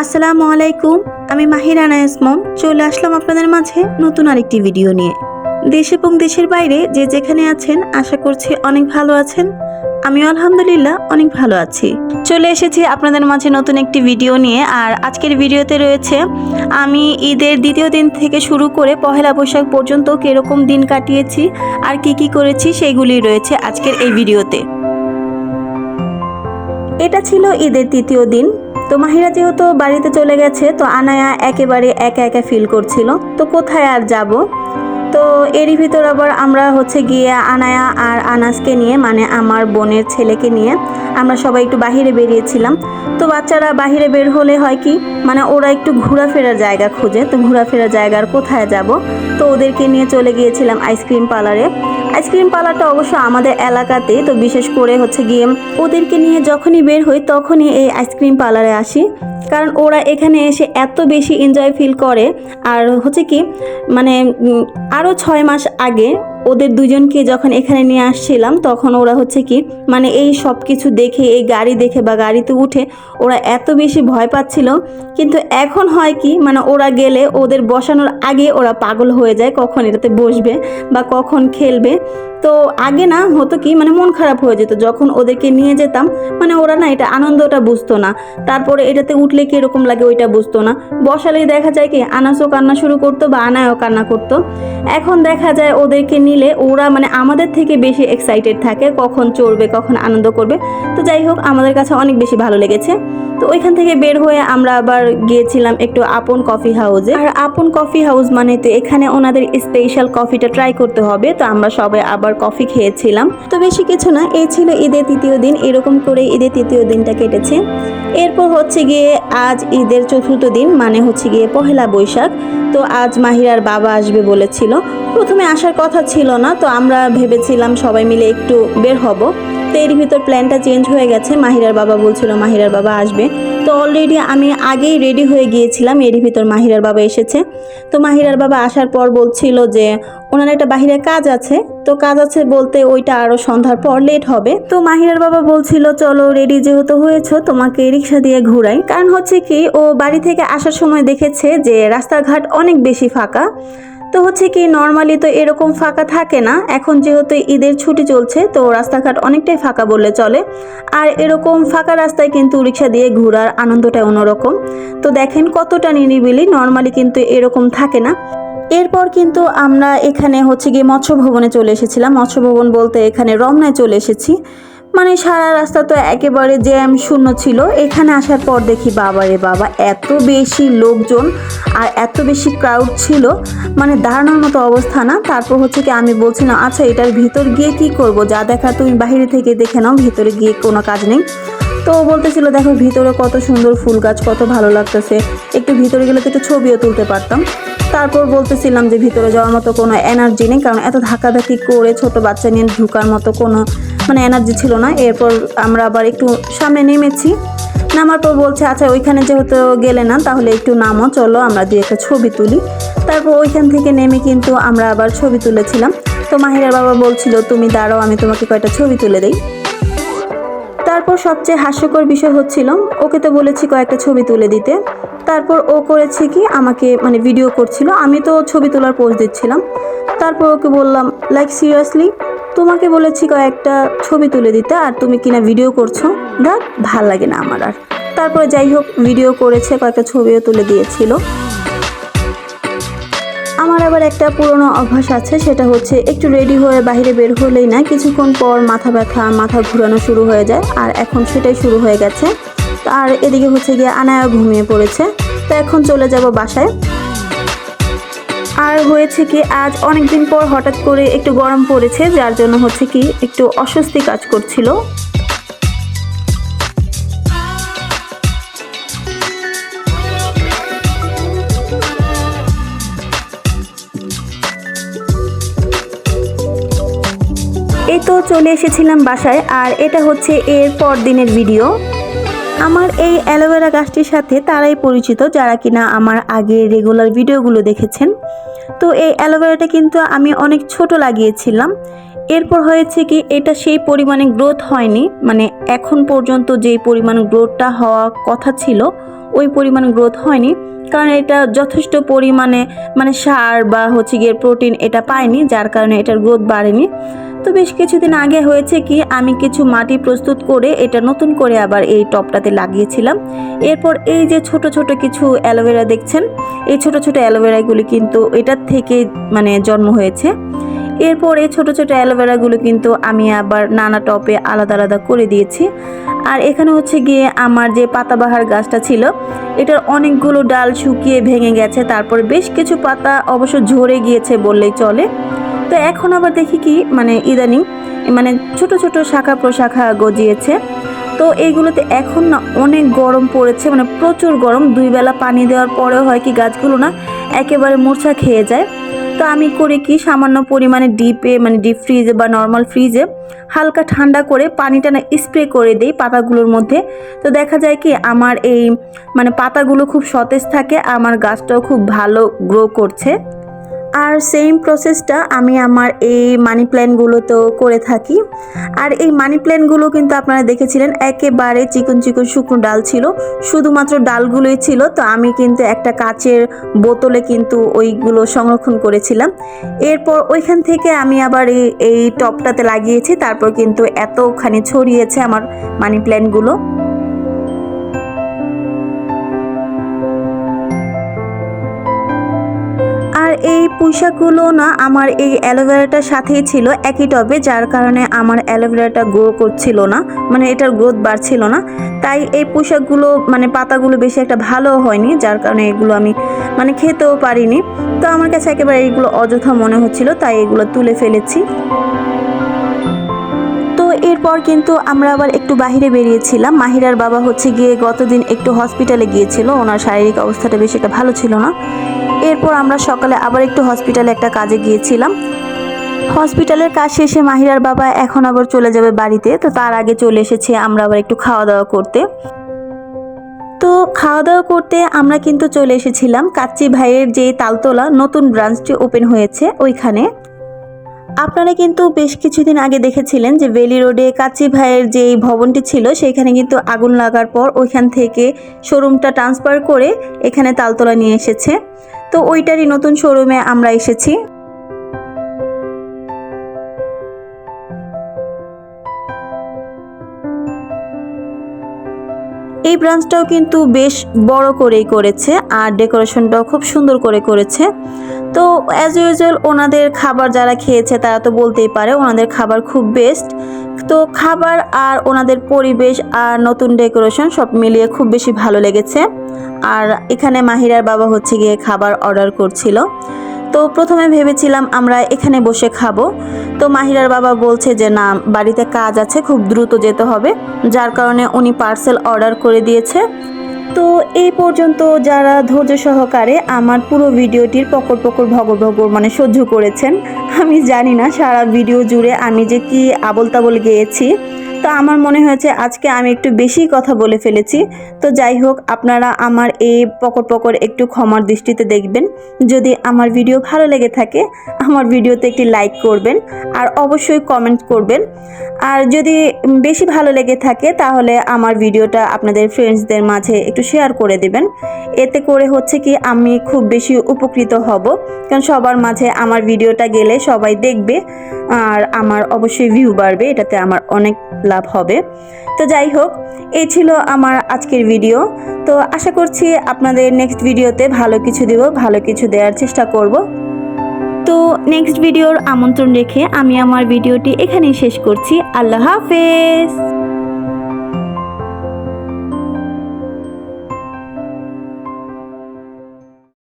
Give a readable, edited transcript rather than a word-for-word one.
আসসালামু আলাইকুম। আমি মাহিরা নায়াজ মম চলে আসলাম আপনাদের মাঝে নতুন আরেকটি ভিডিও নিয়ে। দেশ এবং দেশের বাইরে যে যেখানে আছেন আশা করছি অনেক ভালো আছেন। আমি আলহামদুলিল্লাহ অনেক ভালো আছি। চলে এসেছি আপনাদের মাঝে নতুন একটি ভিডিও নিয়ে। আর আজকের ভিডিওতে রয়েছে আমি ঈদের দ্বিতীয় দিন থেকে শুরু করে পহেলা বৈশাখ পর্যন্ত কিরকম দিন কাটিয়েছি আর কি করেছি সেইগুলি রয়েছে আজকের এই ভিডিওতে। এটা ছিল ঈদের তৃতীয় দিন। তো মাহিরা যেহেতু বাড়িতে চলে গেছে তো আনায়া একেবারে একা একা ফিল করছিল, তো কোথায় আর যাব। তো এরই ভিতর আবার আমরা গিয়ে আনায়া আর আনাসকে নিয়ে মানে আমার বোনের ছেলেকে নিয়ে আমরা সবাই একটু বাহিরে বেরিয়েছিলাম। তো বাচ্চারা বাহিরে বের হলে হয় কি মানে ওরা একটু ঘোরাফেরার জায়গা খুঁজে, তো ঘোরাফেরার জায়গার কোথায় যাব, তো ওদেরকে নিয়ে চলে গিয়েছিলাম আইসক্রিম পার্লারে। আইসক্রিম পার্লারটা অবশ্য আমাদের এলাকাতে, তো বিশেষ করে গিয়ে ওদেরকে নিয়ে যখনই বের হই তখনই এই আইসক্রিম পার্লারে আসি, কারণ ওরা এখানে এসে এত বেশি এনজয় ফিল করে। আর কি মানে আরও 6 মাস আগে ওদের দুজনকে যখন এখানে নিয়ে আসছিলাম তখন ওরা কি মানে এই সব কিছু দেখে, এই গাড়ি দেখে বা গাড়িতে উঠে ওরা এত বেশি ভয় পাচ্ছিল। কিন্তু এখন হয় কি মানে ওরা গেলে ওদের বসানোর আগে ওরা পাগল হয়ে যায় কখন এটাতে বসবে বা কখন খেলবে। তো আগে না হতো কি মানে মন খারাপ হয়ে যেত যখন ওদেরকে নিয়ে যেতাম, মানে ওরা না এটা আনন্দটা বুঝতো না, তারপরে এটাতে উঠলে কীরকম লাগে ওইটা বুঝতো না। বসালেই দেখা যায় কি আনাসও কান্না শুরু করতো বা আনায়ও কান্না করতো। এখন দেখা যায় ওদেরকে নিলে ওরা মানে আমাদের থেকে বেশি এক্সাইটেড থাকে কখন চড়বে কখন আনন্দ করবে। তো যাই হোক আমাদের কাছে অনেক বেশি ভালো লেগেছে। তো ওইখান থেকে বের হয়ে আমরা আবার গিয়েছিলাম একটু আপন কফি হাউসে। আর আপন কফি হাউস মানে তো এখানে ওনাদের স্পেশাল কফিটা ট্রাই করতে হবে। তো আমরা সবাই আবার কফি খেয়েছিলাম। তো বেশি কিছু না, এই ছিল ঈদের তৃতীয় দিন। এরকম করে ঈদের তৃতীয় দিনটা কেটেছে। এরপর গিয়ে আজ ঈদের চতুর্থ দিন মানে গিয়ে পহেলা বৈশাখ। তো আজ মাহিরার বাবা আসবে বলেছিল। প্রথমে আসার কথা ছিল না, তো আমরা ভেবেছিলাম সবাই মিলে একটু বের হব। তো এর ভিতর প্ল্যানটা চেঞ্জ হয়ে গেছে, মাহিরার বাবা বলছিল মাহিরার বাবা আসবে। তো অলরেডি আমি আগেই রেডি হয়ে গিয়েছিলাম, এর ভিতর মাহিরার বাবা এসেছে। তো মাহিরার বাবা আসার পর বলছিল যে ওনার একটা বাহিরে কাজ আছে, তো কাজ আছে বলতে ওইটা আরও সন্ধ্যার পর লেট হবে। তো মাহিরার বাবা বলছিল চলো রেডি যেহেতু হয়েছো তোমাকে রিক্সা দিয়ে ঘুরাই, কারণ কি ও বাড়ি থেকে আসার সময় দেখেছে যে রাস্তাঘাট অনেক বেশি ফাঁকা। তো কি নর্মালি তো এরকম ফাঁকা থাকে না, এখন যেহেতু ঈদের ছুটি চলছে তো রাস্তাঘাট অনেকটাই ফাঁকা বললে চলে। আর এরকম ফাঁকা রাস্তায় কিন্তু রিক্সা দিয়ে ঘোরার আনন্দটা অন্যরকম। তো দেখেন কতটা নিরিবিলি, নর্মালি কিন্তু এরকম থাকে না। এরপর কিন্তু আমরা এখানে গিয়ে মৎস্য ভবনে চলে এসেছিলাম। মৎস্য ভবন বলতে এখানে রমনায় চলে এসেছি। মানে সারা রাস্তা তো একেবারে জ্যাম শূন্য ছিল। এখানে আসার পর দেখি বাবারে বাবা এত বেশি লোকজন আর এত বেশি ক্রাউড ছিল, মানে দাঁড়ানোর মতো অবস্থা না। তারপর কি আমি বলছিলাম আচ্ছা এটার ভিতর গিয়ে কি করব, যা দেখা তুমি বাইরে থেকে দেখে নাও, ভিতরে গিয়ে কোনো কাজ নেই। তো বলতেছিল দেখো ভিতরে কত সুন্দর ফুল গাছ, কত ভালো লাগতেছে, একটু ভিতরে গেলে তো একটু ছবিও তুলতে পারতাম। তারপর বলতেছিলাম যে ভিতরে যাওয়ার মতো কোনো এনার্জি নেই, কারণ এত ধাক্কাধাক্কি করে ছোট বাচ্চা নিয়ে ঢুকার মতো কোনো মানে এনার্জি ছিল না। এরপর আমরা আবার একটু সামনে নেমেছি, নামার পর বলছে আচ্ছা ওইখানে যেহেতু গেলে না তাহলে একটু নামো, চলো আমরা দিয়ে একটা ছবি তুলি। তারপর ওইখান থেকে নেমে কিন্তু আমরা আবার ছবি তুলেছিলাম। তো মাহিরার বাবা বলছিল তুমি দাঁড়াও আমি তোমাকে কয়টা ছবি তুলে দেই। তারপর সবচেয়ে হাস্যকর বিষয় ওকে তো বলেছি কয়েকটা ছবি তুলে দিতে, তারপর ও করেছে কি আমাকে মানে ভিডিও করছিল, আমি তো ছবি তোলার পোজ দিচ্ছিলাম। তারপর ওকে বললাম লাইক সিরিয়াসলি তোমাকে বলেছি কয়েকটা ছবি তুলে দিতে আর তুমি কিনা ভিডিও করছো, দেখ ভাল লাগে না আমার আর। তারপরে যাই হোক ভিডিও করেছে, কয়েকটা ছবিও তুলে দিয়েছিল। আমার আবার একটা পুরনো অভ্যাস আছে, সেটা একটু রেডি হয়ে বাইরে বের হলেই না কিছুক্ষণ পর মাথা ব্যথা মাথা ঘোরানো শুরু হয়ে যায়, আর এখন সেটাই শুরু হয়ে গেছে। আর এদিকে গিয়ে আনায়া ঘুমিয়ে পড়েছে। তো এখন চলে যাব বাসায়। আর কি আজ অনেক দিন পর হঠাৎ করে একটু গরম পড়েছে, যার জন্য কি একটু অস্বস্তি কাজ করছিল। এই তো চলে এসেছিলাম বাসায়, আর এটা এর পর দিনের ভিডিও। আমার এই অ্যালোভেরা গাছটির সাথে তারাই পরিচিত যারা কিনা আমার আগে রেগুলার ভিডিওগুলো দেখেছেন। তো এই অ্যালোভেরাটা কিন্তু আমি অনেক ছোট লাগিয়েছিলাম। এরপর কি এটা সেই পরিমাণে গ্রোথ হয়নি, মানে এখন পর্যন্ত যেই পরিমাণ গ্রোথটা হওয়া কথা ছিল ওই পরিমাণ গ্রোথ হয়নি, কারণ এটা যথেষ্ট পরিমাণে মানে সার বা হচ্ছে গিয়ে প্রোটিন এটা পায়নি, যার কারণে এটার গ্রোথ বাড়েনি। তো বেশ কিছুদিন আগে হয়েছে কি, আমি কিছু মাটি প্রস্তুত করে এটা নতুন করে আবার এই টবটাতে লাগিয়েছিলাম। এরপর এই যে ছোট ছোট কিছু অ্যালোভেরা দেখছেন, এই ছোট ছোট অ্যালোভেরাগুলি কিন্তু এটার থেকে মানে জন্ম হয়েছে। এরপর এই ছোট ছোট অ্যালোভেরাগুলো কিন্তু আমি আবার নানা টবে আলাদা আলাদা করে দিয়েছি। আর এখানে হচ্ছে গিয়ে আমার যে পাতাবাহার গাছটা ছিল, এটার অনেকগুলো ডাল শুকিয়ে ভেঙে গেছে, তারপরে বেশ কিছু পাতা অবশ্য ঝরে গিয়েছে বললেই চলে। তো এখন আবার দেখি কি মানে ইদানিং মানে ছোট ছোট শাখা প্রশাখা গজিয়েছে। তো এইগুলোতে এখন না অনেক গরম পড়েছে, মানে প্রচুর গরম। 2 বেলা পানি দেওয়ার পরেও হয় কি গাছগুলো না একেবারে মূর্ছা খেয়ে যায়। তো আমি করি কি, সামান্য পরিমাণে ডিপে মানে ডিপ ফ্রিজে বা নর্মাল ফ্রিজে হালকা ঠান্ডা করে পানিটা না স্প্রে করে দিই পাতাগুলোর মধ্যে। তো দেখা যায় কি আমার এই মানে পাতাগুলো খুব সতেজ থাকে, আমার গাছটাও খুব ভালো গ্রো করছে। আর সেম প্রসেসটা আমি আমার এই মানি প্ল্যান্টগুলোতেও করে থাকি। আর এই মানি প্ল্যান্টগুলো কিন্তু আপনারা দেখেছিলেন একেবারে চিকন চিকন শুকনো ডাল ছিল, শুধুমাত্র ডালগুলোই ছিল। তো আমি কিন্তু একটা কাচের বোতলে কিন্তু ওইগুলো সংরক্ষণ করেছিলাম। এরপর ওইখান থেকে আমি আবার এই টবটাতে লাগিয়েছি, তারপর কিন্তু এতখানি ছড়িয়েছে আমার মানি প্ল্যান্টগুলো। আর এই পুঁইশাকগুলো না আমার এই অ্যালোভেরাটার সাথেই ছিল একই টবে, যার কারণে আমার অ্যালোভেরাটা গ্রো করছিল না, মানে এটার গ্রোথ বাড়ছিল না। তাই এই পুঁইশাকগুলো মানে পাতাগুলো বেশি একটা ভালো হয়নি, যার কারণে এগুলো আমি মানে খেতেও পারিনি। তো আমার কাছে একেবারে এইগুলো অযথা মনে হচ্ছিল, তাই এগুলো তুলে ফেলেছি। তো এরপর কিন্তু আমরা আবার একটু বাহিরে বেরিয়েছিলাম। মাহিরার বাবা হচ্ছে গিয়ে গতদিন একটু হসপিটালে গিয়েছিল, ওনার শারীরিক অবস্থাটা বেশি একটা ভালো ছিল না। এরপর আমরা সকালে আবার একটু হসপিটালে একটা কাজে গিয়েছিলাম। হসপিটালের কাজ শেষে মাহিরার বাবা এখন আবার চলে যাবে বাড়িতে, তো তার আগে চলে এসেছি আমরা আবার একটু খাওয়া দাওয়া করতে। তো খাওয়া দাওয়া করতে আমরা কিন্তু চলে এসেছিলাম কাচ্চি ভাইয়ের যে তালতলা নতুন ব্রাঞ্চটি ওপেন হয়েছে ওইখানে। আপনারা কিন্তু বেশ কিছুদিন আগে দেখেছিলেন যে বেলি রোডে কাচ্চি ভাইয়ের যে ভবনটি ছিল সেখানে কিন্তু আগুন লাগার পর ওইখান থেকে শোরুমটা ট্রান্সফার করে এখানে তালতলা নিয়ে এসেছে। তো ওইটারই নতুন শোরুমে আমরা এসেছি। এই ব্রাঞ্চটাও কিন্তু বেশ বড় করেই করেছে, আর ডেকোরেশনটাও খুব সুন্দর করে করেছে। তো অ্যাজ ইউজুয়াল ওনাদের খাবার যারা খেয়েছে তারা তো বলতেই পারে ওনাদের খাবার খুব বেস্ট। তো খাবার আর ওনাদের পরিবেশ আর নতুন ডেকোরেশন সব মিলিয়ে খুব বেশি ভালো লেগেছে। আর এখানে মাহিরার বাবা হচ্ছে গিয়ে খাবার অর্ডার করছিল। তো প্রথমে ভেবেছিলাম আমরা এখানে বসে খাবো, তো মাহিরার বাবা বলছে যে না, বাড়িতে কাজ আছে, খুব দ্রুত যেতে হবে, যার কারণে উনি পার্সেল অর্ডার করে দিয়েছে। তো এই পর্যন্ত যারা ধৈর্য সহকারে আমার পুরো ভিডিওটির পকর পকর ভগর ভগর মানে সহ্য করেছেন, আমি জানি না সারা ভিডিও জুড়ে আমি যে কি আবোল তাবোল গেয়েছি। তো আমার মনে হয়েছে আজকে আমি একটু বেশি কথা বলে ফেলেছি। তো যাই হোক, আপনারা আমার এই পকর পকর একটু ক্ষমার দৃষ্টিতে দেখবেন। যদি আমার ভিডিও ভালো লেগে থাকে আমার ভিডিওতে একটি লাইক করবেন আর অবশ্যই কমেন্ট করবেন। আর যদি বেশি ভালো লেগে থাকে তাহলে আমার ভিডিওটা আপনাদের ফ্রেন্ডসদের মাঝে একটু শেয়ার করে দেবেন। এতে করে হচ্ছে কি আমি খুব বেশি উপকৃত হব, কারণ সবার মাঝে আমার ভিডিওটা গেলে সবাই দেখবে আর আমার অবশ্যই ভিউ বাড়বে, এটাতে আমার অনেক লাভ হবে। তো যাই হোক, এই ছিল আমার আজকের ভিডিও। তো আশা করছি আপনাদের নেক্সট ভিডিওতে ভালো কিছু দেব, ভালো কিছু দেওয়ার চেষ্টা করব। তো নেক্সট ভিডিওর আমন্ত্রণ রেখে আমি আমার ভিডিওটি এখানেই শেষ করছি। আল্লাহ হাফেজ।